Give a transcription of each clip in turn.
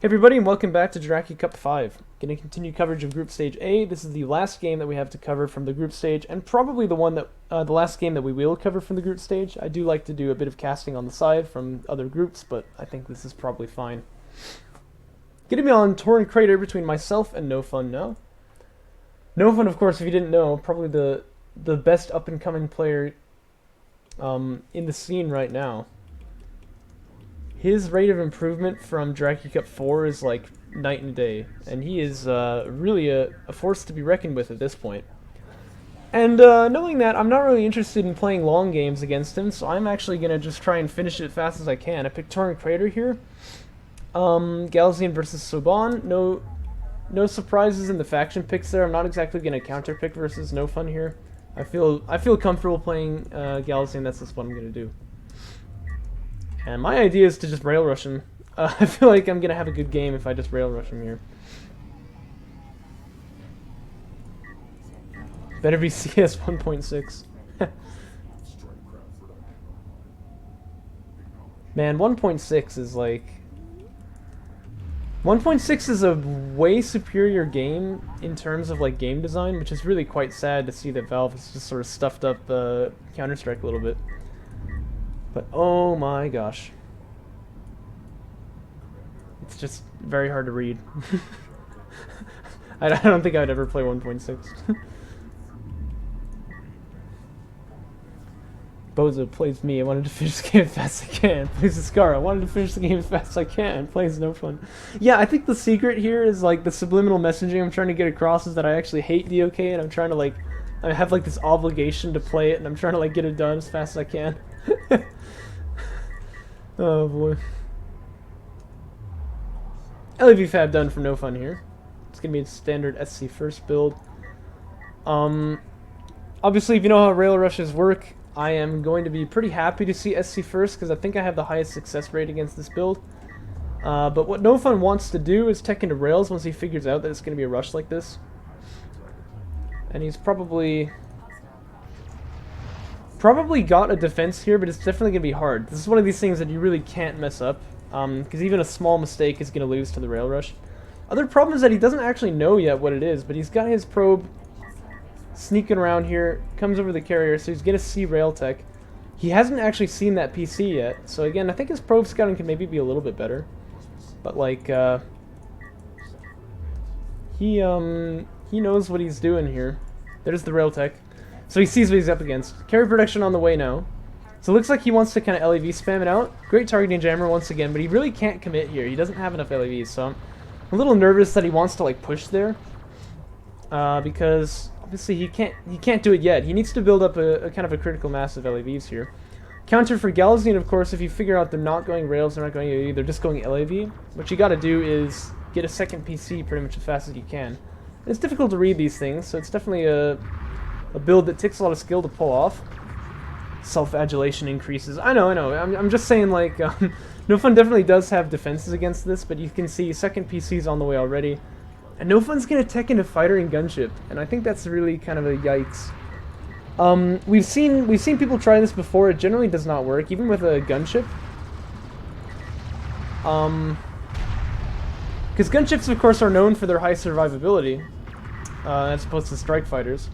Hey everybody, and welcome back to Jaraci Cup 5. Gonna continue coverage of Group Stage A. This is the last game that we have to cover from the group stage, and probably the last game that we will cover from the group stage. I do like to do a bit of casting on the side from other groups, but I think this is probably fine. Gonna be on Torrent Crater between myself and NoFun now. NoFun, of course, if you didn't know, probably the best up-and-coming player in the scene right now. His rate of improvement from Jaraci Cup 4 is like night and day, and he is really a force to be reckoned with at this point. And knowing that, I'm not really interested in playing long games against him, so I'm actually going to just try and finish it as fast as I can. I picked Torrent Crater here. Galzian versus Soban. No surprises in the faction picks there. I'm not exactly going to counter pick versus NoFun here. I feel comfortable playing Galzian. That's just what I'm going to do. And my idea is to just rail rush him. I feel like I'm going to have a good game if I just rail rush him here. Better be CS 1.6. Man, 1.6 is like... 1.6 is a way superior game in terms of like game design, which is really quite sad to see that Valve has just sort of stuffed up Counter-Strike a little bit. But oh my gosh. It's just very hard to read. I don't think I'd ever play 1.6. Bozo plays me. I wanted to finish the game as fast as I can. Plays the Scar. I wanted to finish the game as fast as I can. Plays NoFun. Yeah, I think the secret here is like the subliminal messaging I'm trying to get across is that I actually hate DOK and I'm trying to like... I have like this obligation to play it and I'm trying to like get it done as fast as I can. Oh boy. LAV Fab done for NoFun here. It's gonna be a standard SC first build. Obviously, if you know how rail rushes work, I am going to be pretty happy to see SC first because I think I have the highest success rate against this build. But what NoFun wants to do is tech into rails once he figures out that it's gonna be a rush like this. And he's probably got a defense here, but it's definitely going to be hard. This is one of these things that you really can't mess up, because even a small mistake is going to lose to the rail rush. Other problem is that he doesn't actually know yet what it is, but he's got his probe sneaking around here, comes over the carrier, so he's going to see rail tech. He hasn't actually seen that PC yet, so again, I think his probe scouting can maybe be a little bit better. But like, he knows what he's doing here. There's the rail tech. So he sees what he's up against. Carry production on the way now. So it looks like he wants to kind of LAV spam it out. Great targeting jammer once again, but he really can't commit here. He doesn't have enough LAVs, so I'm a little nervous that he wants to like push there. Because obviously he can't do it yet. He needs to build up a kind of a critical mass of LAVs here. Counter for Galzian, of course, if you figure out they're not going rails, they're not going AoE, they're just going LAV. What you gotta do is get a second PC pretty much as fast as you can. And it's difficult to read these things, so it's definitely a build that takes a lot of skill to pull off. Self-adulation increases. I know. I'm just saying, like, NoFun definitely does have defenses against this, but you can see second PC's on the way already. And NoFun's gonna tech into fighter and gunship, and I think that's really kind of a yikes. We've seen people try this before. It generally does not work, even with a gunship. Because gunships, of course, are known for their high survivability, as opposed to strike fighters.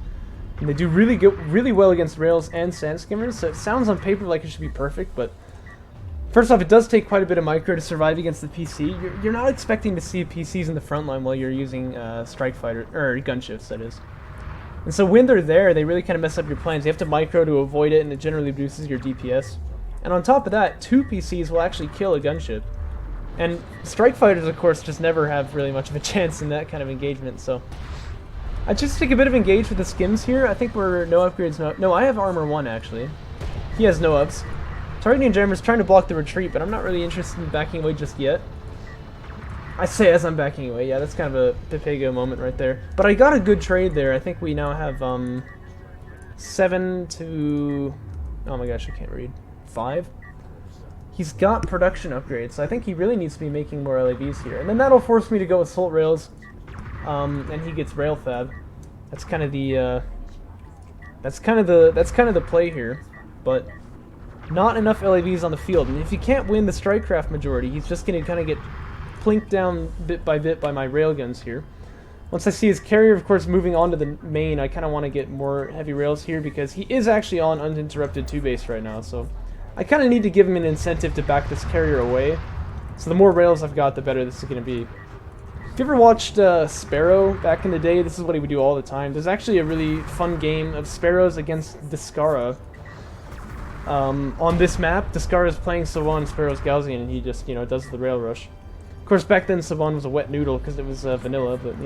And they do really well against rails and sand skimmers, so it sounds on paper like it should be perfect, but first off, it does take quite a bit of micro to survive against the PC. You're not expecting to see PCs in the front line while you're using strike fighter, or gunships, that is. And so when they're there, they really kind of mess up your plans. You have to micro to avoid it, and it generally reduces your DPS. And on top of that, 2 PCs will actually kill a gunship. And strike fighters, of course, just never have really much of a chance in that kind of engagement, so... I just take a bit of engage with the skims here. I think we're no upgrades. No, I have armor 1 actually. He has no ups. Targeting jammer's trying to block the retreat, but I'm not really interested in backing away just yet. I say as I'm backing away. Yeah, that's kind of a Pepego moment right there. But I got a good trade there. I think we now have 7 to... Oh my gosh, I can't read. 5? He's got production upgrades, so I think he really needs to be making more LAVs here. And then that'll force me to go assault rails. And he gets rail fab. That's kind of the play here, but not enough LAVs on the field. And if you can't win the strikecraft majority, he's just gonna kind of get plinked down bit by my railguns here. Once I see his carrier, of course, moving on to the main, I kind of want to get more heavy rails here because he is actually on uninterrupted 2-base right now, so I kind of need to give him an incentive to back this carrier away. So the more rails I've got, the better this is going to be. If you ever watched Sparrow back in the day, this is what he would do all the time. There's actually a really fun game of Sparrows against Discara. On this map, Discara is playing Saban, Sparrow's Gaussian, and he just, does the rail rush. Of course, back then Saban was a wet noodle because it was vanilla, but,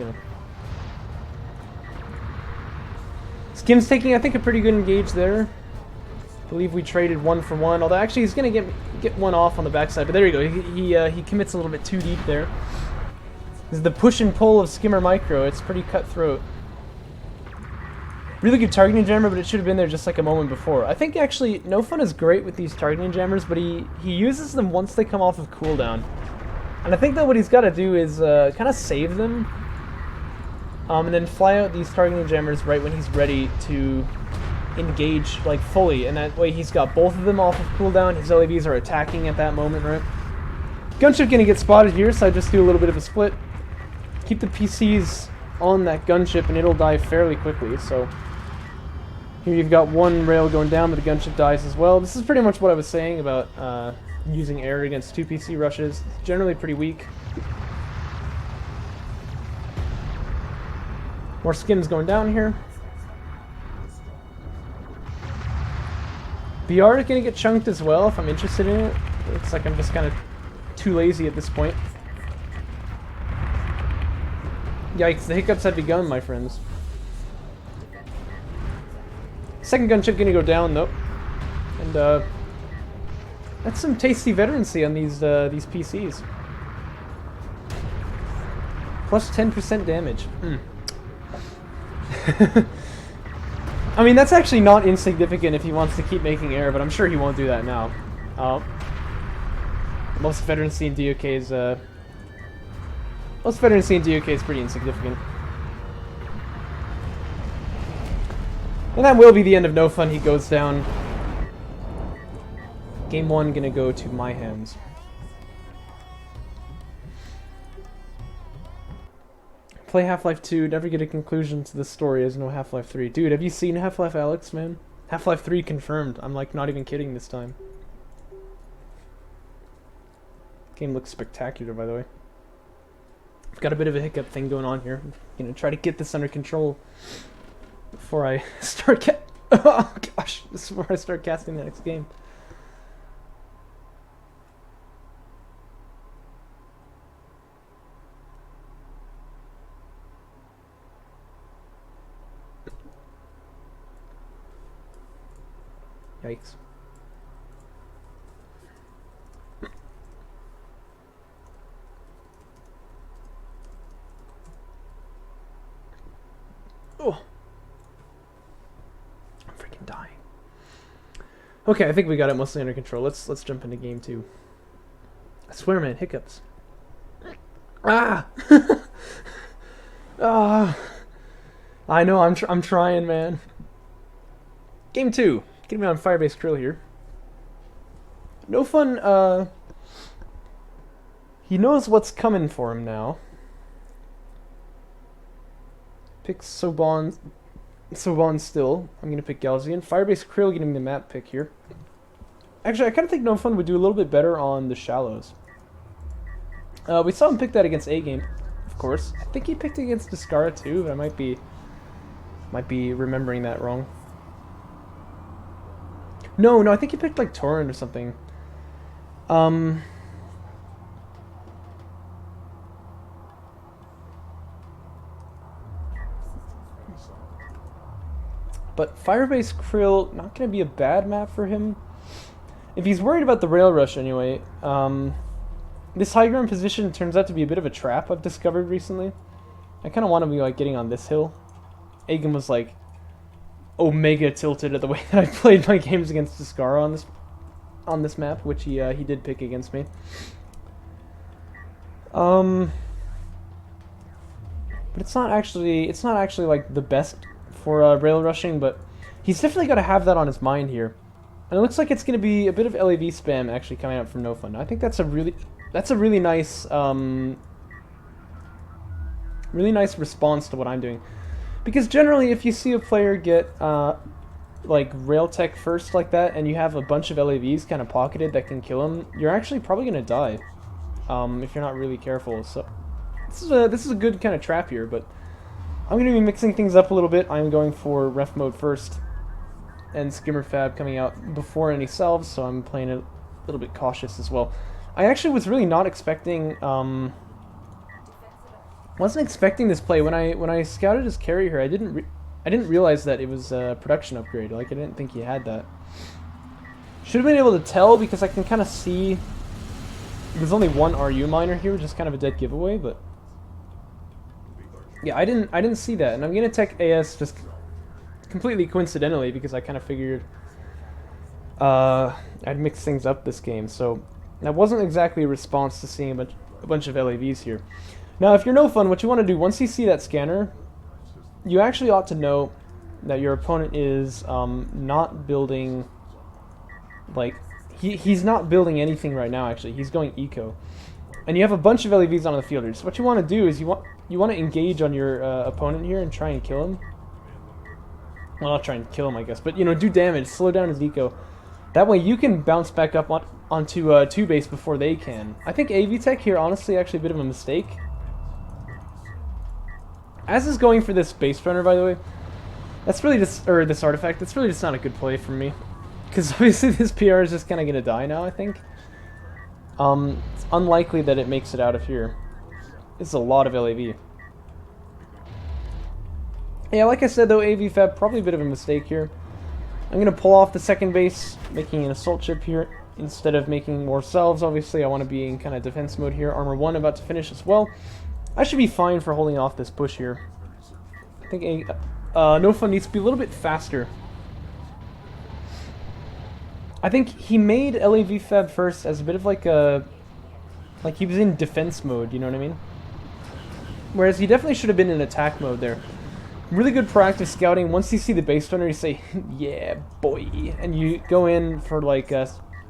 Skim's taking, I think, a pretty good engage there. I believe we traded 1 for 1, although actually he's going to get one off on the backside, but there you go. He commits a little bit too deep there. This is the push and pull of Skimmer Micro. It's pretty cutthroat. Really good targeting jammer, but it should have been there just like a moment before. I think actually NoFun is great with these targeting jammers, but he uses them once they come off of cooldown. And I think that what he's got to do is kind of save them, and then fly out these targeting jammers right when he's ready to engage like fully, and that way he's got both of them off of cooldown. His LAVs are attacking at that moment, right? Gunship gonna get spotted here, so I just do a little bit of a split. Keep the PCs on that gunship and it'll die fairly quickly, so here you've got one rail going down, but the gunship dies as well. This is pretty much what I was saying about using air against 2 PC rushes. It's generally pretty weak. More skins going down here. BR is going to get chunked as well if I'm interested in it. Looks like I'm just kind of too lazy at this point. Yikes, the hiccups have begun, my friends. Second gunship going to go down, though. And, that's some tasty veterancy on these PCs. Plus 10% damage. I mean, that's actually not insignificant if he wants to keep making air, but I'm sure he won't do that now. Most veterancy in DOK is pretty insignificant. And that will be the end of NoFun. He goes down. Game 1 gonna go to my hands. Play Half-Life 2, never get a conclusion to this story as no Half-Life 3. Dude, have you seen Half-Life Alyx, man? Half-Life 3 confirmed. I'm like not even kidding this time. Game looks spectacular, by the way. I've got a bit of a hiccup thing going on here. I'm gonna try to get this under control before I start oh gosh, this is where I start casting the next game. Yikes. Oh. I'm freaking dying. Okay, I think we got it mostly under control. Let's jump into game 2. I swear, man, hiccups. Ah! Ah! I know, I'm trying, man. Game 2. Getting me on Firebase Krill here. NoFun, he knows what's coming for him now. Picks Soban still. I'm gonna pick Gaussian. Firebase Krill getting the map pick here. Actually, I kind of think NoFun would do a little bit better on the shallows. We saw him pick that against A-Game, of course. I think he picked it against Discara too, but I might be remembering that wrong. No, I think he picked like Torrent or something. But Firebase Krill, not going to be a bad map for him. If he's worried about the rail rush anyway, this high ground position turns out to be a bit of a trap I've discovered recently. I kind of want to be like getting on this hill. Agan was like omega tilted at the way that I played my games against Discara on this map, which he did pick against me. But it's not actually like the best for rail rushing, but he's definitely got to have that on his mind here. And it looks like it's going to be a bit of LAV spam actually coming out from NoFun. I think that's a really that's a really nice response to what I'm doing. Because generally, if you see a player get like rail tech first like that, and you have a bunch of LAVs kind of pocketed that can kill him, you're actually probably gonna die if you're not really careful. So this is a good kind of trap here, but I'm gonna be mixing things up a little bit. I'm going for ref mode first, and skimmer fab coming out before any salves, so I'm playing it a little bit cautious as well. I actually was really not expecting. Wasn't expecting this play when I scouted his carry here. I didn't realize that it was a production upgrade. Like, I didn't think he had that. Should have been able to tell because I can kind of see there's only one RU miner here, which is kind of a dead giveaway. But yeah, I didn't see that, and I'm gonna tech AS just completely coincidentally because I kind of figured I'd mix things up this game. So that wasn't exactly a response to seeing a bunch of LAVs here. Now, if you're NoFun, what you want to do, once you see that scanner, you actually ought to know that your opponent is not building, like, he's not building anything right now, actually. He's going eco. And you have a bunch of LEVs on the field. So what you want to do is you want to engage on your opponent here and try and kill him. Well, not try and kill him, I guess, but, you know, do damage, slow down his eco. That way you can bounce back up onto 2 base before they can. I think AV Tech here, honestly, actually a bit of a mistake. As is going for this base runner, by the way, that's really just, or this artifact, that's really just not a good play for me. Because obviously this PR is just kind of going to die now, I think. It's unlikely that it makes it out of here. This is a lot of LAV. Yeah, like I said though, AV Fab, probably a bit of a mistake here. I'm going to pull off the second base, making an assault chip here, instead of making more salves. Obviously, I want to be in kind of defense mode here. Armor 1 about to finish as well. I should be fine for holding off this push here. I think NoFun needs to be a little bit faster. I think he made LAV Fab first as a bit of like a... like he was in defense mode, you know what I mean? Whereas he definitely should have been in attack mode there. Really good proactive scouting. Once you see the base runner, you say, yeah, boy. And you go in for like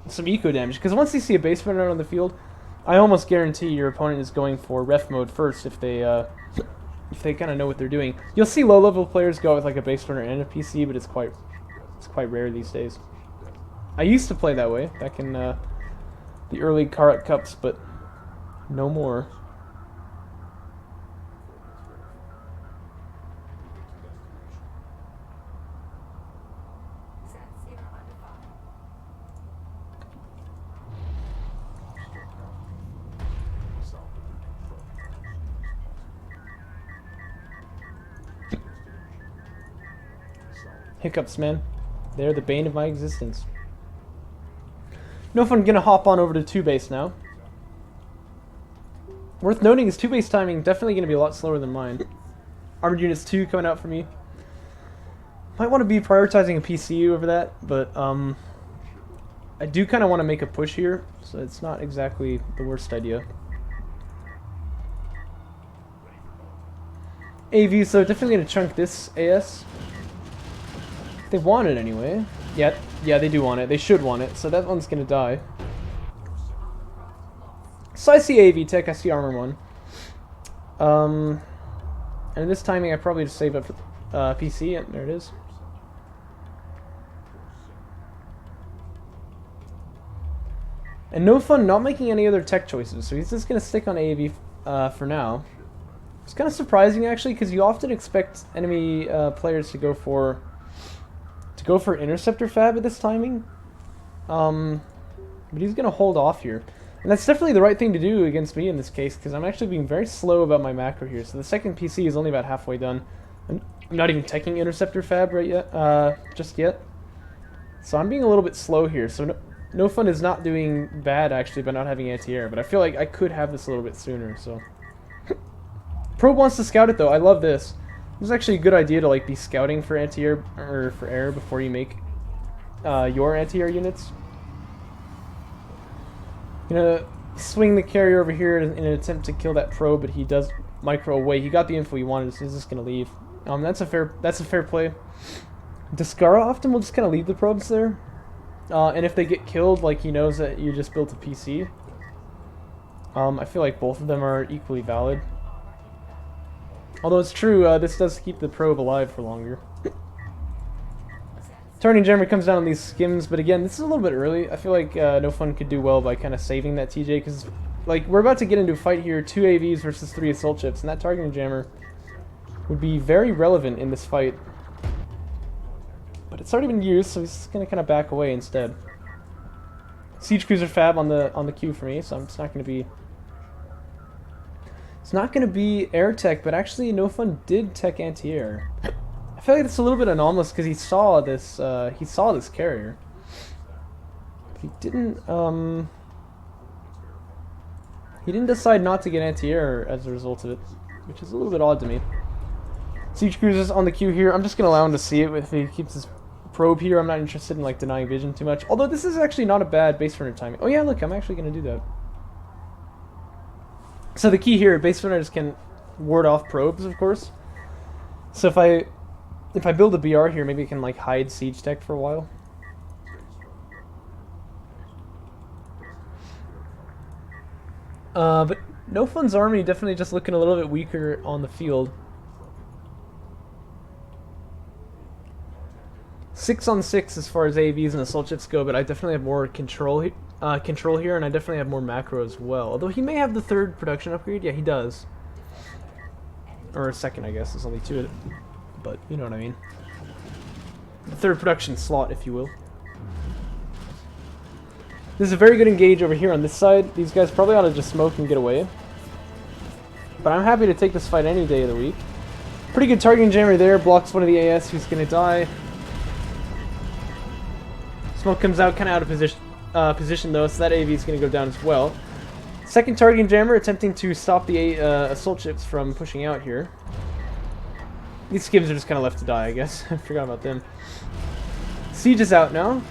some eco damage. Because once you see a base runner on the field, I almost guarantee your opponent is going for ref mode first if they kind of know what they're doing. You'll see low-level players go with like a base runner and a PC, but it's quite rare these days. I used to play that way back in the early Karat Cups, but no more. Hiccups, man. They're the bane of my existence. NoFun gonna hop on over to 2 base now. Worth noting is 2 base timing definitely gonna be a lot slower than mine. Armored Units 2 coming out for me. Might want to be prioritizing a PCU over that, but I do kind of want to make a push here, so it's not exactly the worst idea. AV, so definitely gonna chunk this AS. They want it anyway. Yeah, they do want it. They should want it, so that one's gonna die. So I see AV Tech, I see Armor 1. And this timing I probably just save up for PC, and there it is. And NoFun not making any other tech choices, so he's just gonna stick on AV for now. It's kind of surprising actually, because you often expect enemy players to go for interceptor fab at this timing. But he's gonna hold off here. And that's definitely the right thing to do against me in this case, because I'm actually being very slow about my macro here. So the second PC is only about halfway done. I'm not even teching interceptor fab right yet, just yet. So I'm being a little bit slow here. So NoFun is not doing bad actually by not having anti-air, but I feel like I could have this a little bit sooner. So Probe wants to scout it though. I love this. This is actually a good idea to like be scouting for anti-air or for air before you make your anti-air units. Gonna swing the carrier over here in an attempt to kill that probe, but he does micro away. He got the info he wanted, so he's just gonna leave. That's a fair play. Descara often will just kind of leave the probes there, and if they get killed, like he knows that you just built a PC. I feel like both of them are equally valid. Although it's true, this does keep the probe alive for longer. Targeting Jammer comes down on these skims, but again, this is a little bit early. I feel like NoFun could do well by kind of saving that TJ, because like we're about to get into a fight here, 2 AVs versus 3 assault ships, and that Targeting Jammer would be very relevant in this fight. But it's already been used, so he's gonna kind of back away instead. Siege Cruiser Fab on the queue for me, so it's not gonna be. It's not gonna be air tech, but actually NoFun did tech anti-air. I feel like it's a little bit anomalous because he saw this carrier. But he didn't decide not to get anti-air as a result of it, which is a little bit odd to me. Siege Cruisers on the queue here. I'm just gonna allow him to see it if he keeps his probe here. I'm not interested in like denying vision too much. Although this is actually not a bad base runner timing. Oh yeah, look, I'm actually gonna do that. So the key here, base runners can ward off probes, of course. So if I build a BR here, maybe I can like hide siege tech for a while. But NoFun's army definitely just looking a little bit weaker on the field. 6 on 6 as far as AVs and assault ships go, but I definitely have more control here, and I definitely have more macro as well. Although he may have the 3rd production upgrade. Yeah, he does. Or a 2nd, I guess. There's only 2 of it. But you know what I mean. The 3rd production slot, if you will. This is a very good engage over here on this side. These guys probably ought to just smoke and get away. But I'm happy to take this fight any day of the week. Pretty good targeting jammer there. Blocks one of the AS who's going to die. Smoke comes out kind of out of position though, so that AV is going to go down as well. Second targeting jammer attempting to stop the assault ships from pushing out here. These skims are just kind of left to die, I guess. I forgot about them. Siege is out now.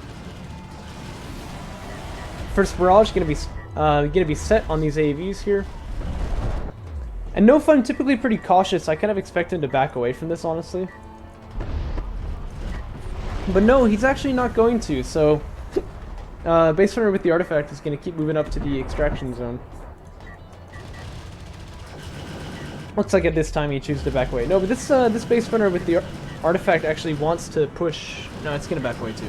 First barrage going to be set on these AVs here. And NoFun typically pretty cautious. I kind of expect him to back away from this, honestly. But no, he's actually not going to, so base runner with the artifact is going to keep moving up to the extraction zone. Looks like at this time he chooses to back away. No, but this base runner with the artifact actually wants to push. No, it's going to back away too.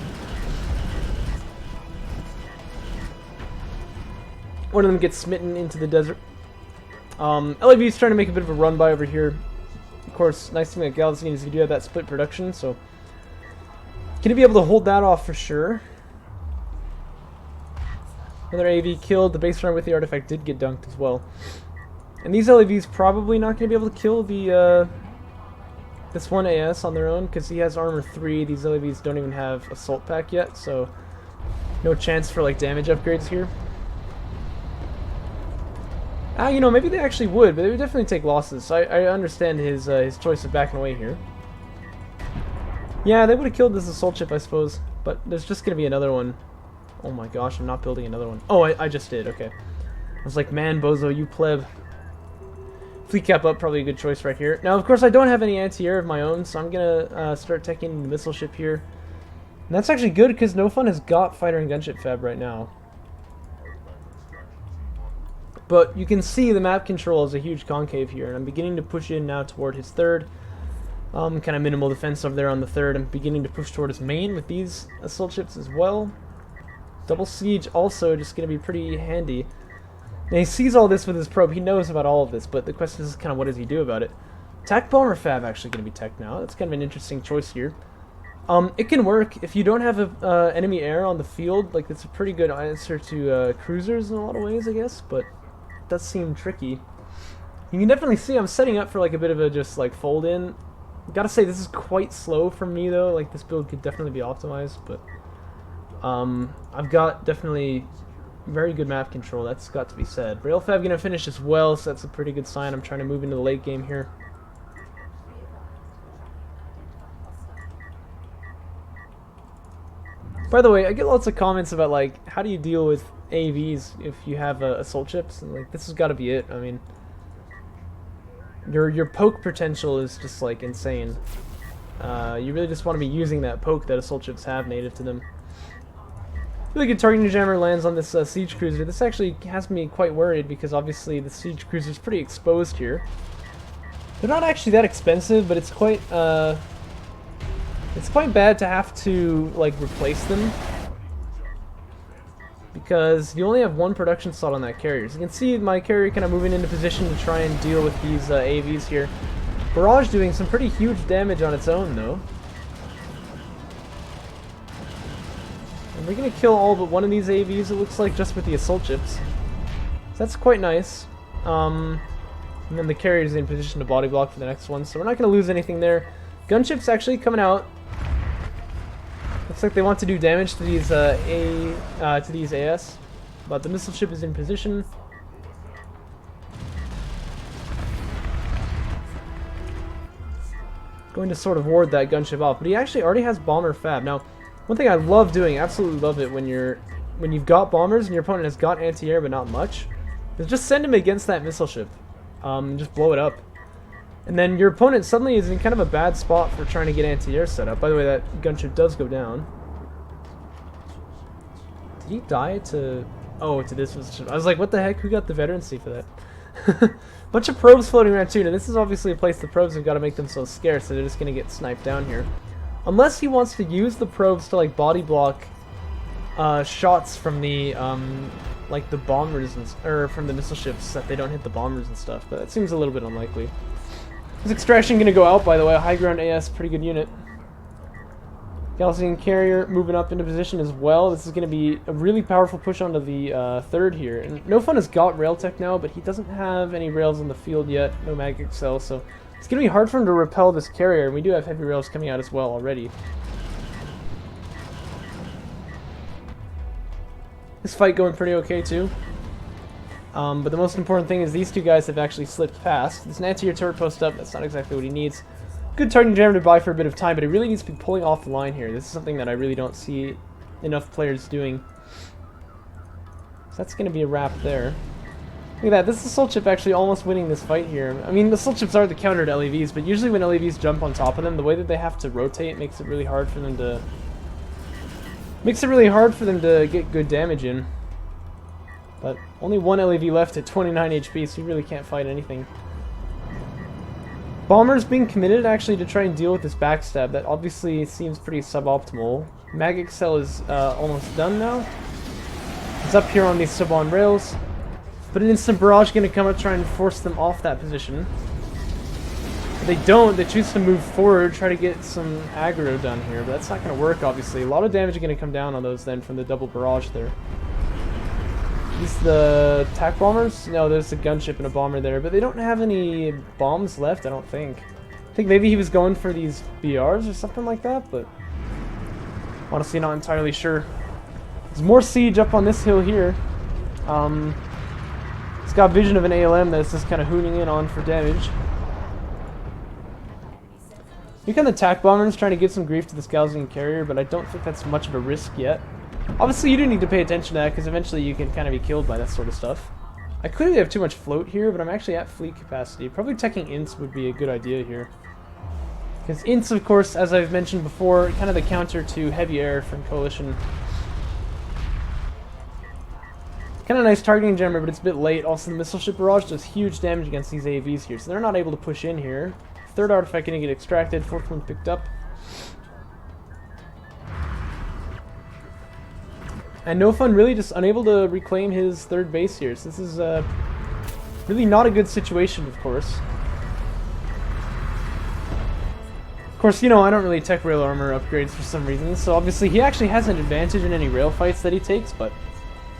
One of them gets smitten into the desert. LAV is trying to make a bit of a run by over here. Of course, nice thing about Galaxy is you do have that split production, so can he be able to hold that off for sure? Another AV killed. The base runner with the artifact did get dunked as well. And these LAVs probably not going to be able to kill the this one AS on their own because he has armor 3. These LAVs don't even have assault pack yet, so no chance for like damage upgrades here. You know, maybe they actually would, but they would definitely take losses. So I understand his choice of backing away here. Yeah, they would have killed this assault ship, I suppose. But there's just going to be another one. Oh my gosh, I'm not building another one. Oh, I just did, okay. I was like, man, Bozo, you pleb. Fleet cap up, probably a good choice right here. Now, of course, I don't have any anti-air of my own, so I'm going to start teching the missile ship here. And that's actually good, because NoFun has got fighter and gunship fab right now. But you can see the map control is a huge concave here, and I'm beginning to push in now toward his 3rd. Kind of minimal defense over there on the 3rd. I'm beginning to push toward his main with these assault ships as well. Double siege also just going to be pretty handy. And he sees all this with his probe. He knows about all of this, but the question is kind of what does he do about it? Tac bomber fab actually going to be tech now. That's kind of an interesting choice here. It can work if you don't have enemy air on the field. Like that's a pretty good answer to cruisers in a lot of ways, I guess. But it does seem tricky. You can definitely see I'm setting up for like a bit of a just like fold in. Gotta say this is quite slow for me though. Like this build could definitely be optimized, but I've got definitely very good map control. That's got to be said. Rail fab gonna finish as well, so that's a pretty good sign. I'm trying to move into the late game here. By the way, I get lots of comments about like how do you deal with AVs if you have assault ships, and like this has got to be it. I mean, your poke potential is just like insane. You really just want to be using that poke that assault ships have native to them. Really good targeting jammer lands on this siege cruiser. This actually has me quite worried because obviously the siege cruiser is pretty exposed here. They're not actually that expensive, but it's quite bad to have to like replace them because you only have one production slot on that carrier. So you can see my carrier kind of moving into position to try and deal with these AVs here. Barrage doing some pretty huge damage on its own though. And we're going to kill all but one of these AVs, it looks like, just with the assault ships. So that's quite nice. And then the carrier is in position to body block for the next one, so we're not going to lose anything there. Gunship's actually coming out. Looks like they want to do damage to these AS, but the missile ship is in position. Going to sort of ward that gunship off, but he actually already has bomber fab. Now, one thing I love doing, absolutely love it, when you've got bombers and your opponent has got anti-air but not much, is just send him against that missile ship, and just blow it up. And then your opponent suddenly is in kind of a bad spot for trying to get anti-air set up. By the way, that gunship does go down. Did he die to... Oh, to this missile ship. I was like, what the heck? Who got the veterancy for that? Bunch of probes floating around too. Now this is obviously a place the probes have got to make themselves scarce, so they're just going to get sniped down here. Unless he wants to use the probes to like body block shots from the like the bombers or from the missile ships, that they don't hit the bombers and stuff, but that seems a little bit unlikely. Is extraction going to go out, by the way? High ground AS, pretty good unit. Galaxian carrier moving up into position as well. This is going to be a really powerful push onto the third here. And NoFun has got rail tech now, but he doesn't have any rails on the field yet. No mag excel, so it's going to be hard for him to repel this carrier. And we do have heavy rails coming out as well already. This fight going pretty okay too. But the most important thing is these two guys have actually slipped past. There's an anti-air turret post up. That's not exactly what he needs. Good targeting jammer to buy for a bit of time, but he really needs to be pulling off the line here. This is something that I really don't see enough players doing. So that's going to be a wrap there. Look at that. This assault ship actually almost winning this fight here. I mean, the assault ships are the counter to LEVs, but usually when LEVs jump on top of them, the way that they have to rotate makes it really hard for them to... get good damage in. But only one LEV left at 29 HP, so you really can't fight anything. Bomber's being committed actually to try and deal with this backstab. That obviously seems pretty suboptimal. Mag Excel is almost done now. It's up here on these sub-on rails. But an instant barrage going to come up try and force them off that position. If they don't, they choose to move forward, try to get some aggro done here. But that's not going to work, obviously. A lot of damage is going to come down on those then from the double barrage there. These the attack bombers? No, there's a gunship and a bomber there, but they don't have any bombs left, I don't think. I think maybe he was going for these BRs or something like that, but honestly not entirely sure. There's more siege up on this hill here. It's got vision of an ALM that's just kind of hooning in on for damage. You can attack bombers trying to give some grief to this Galaxian carrier, but I don't think that's much of a risk yet. Obviously, you do need to pay attention to that, because eventually you can kind of be killed by that sort of stuff. I clearly have too much float here, but I'm actually at fleet capacity. Probably teching ints would be a good idea here. Because ints, of course, as I've mentioned before, kind of the counter to heavy air from Coalition. Kind of nice targeting jammer, but it's a bit late. Also, the missile ship barrage does huge damage against these AVs here, so they're not able to push in here. Third artifact going to get extracted, fourth one picked up. And NoFun really just unable to reclaim his third base here, so this is really not a good situation, of course. Of course, you know, I don't really tech rail armor upgrades for some reason, so obviously he actually has an advantage in any rail fights that he takes, but...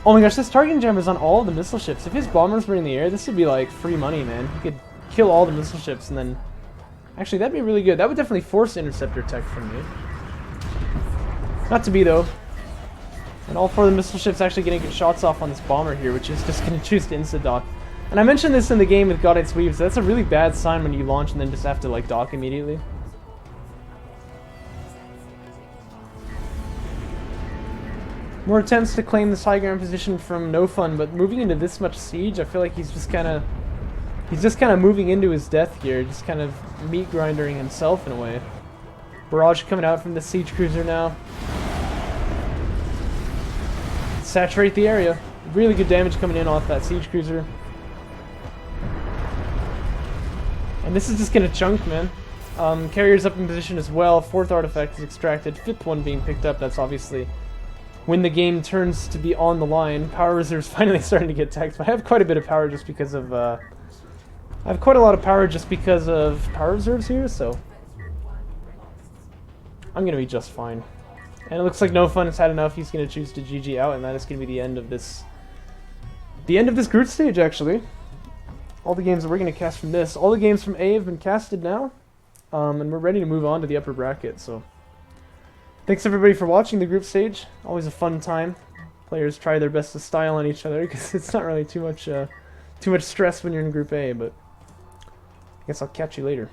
Oh my gosh, this targeting jammer is on all of the missile ships. If his bombers were in the air, this would be like free money, man. He could kill all the missile ships and then... Actually, that'd be really good. That would definitely force interceptor tech from me. Not to be, though. And all four of the missile ships actually getting shots off on this bomber here, which is just going to choose to insta-dock. And I mentioned this in the game with Godite's Weaves. That's a really bad sign when you launch and then just have to, like, dock immediately. More attempts to claim this high ground position from NoFun, but moving into this much siege, I feel like he's just kind of moving into his death here, just kind of meat grinding himself in a way. Barrage coming out from the siege cruiser now. saturate the area. Really good damage coming in off that siege cruiser. And this is just gonna chunk, man. Carrier's up in position as well. 4th artifact is extracted. 5th one being picked up. That's obviously when the game turns to be on the line. Power reserves finally starting to get taxed. But I have quite a bit of power just because of... I have quite a lot of power just because of power reserves here, so... I'm gonna be just fine. And it looks like NoFun has had enough. He's gonna choose to GG out, and that is gonna be the end of this... The end of this group stage, actually. All the games that we're gonna cast from this. All the games from A have been casted now. And we're ready to move on to the upper bracket, so... Thanks everybody for watching the group stage. Always a fun time. Players try their best to style on each other, because it's not really too much stress when you're in Group A, but... I guess I'll catch you later.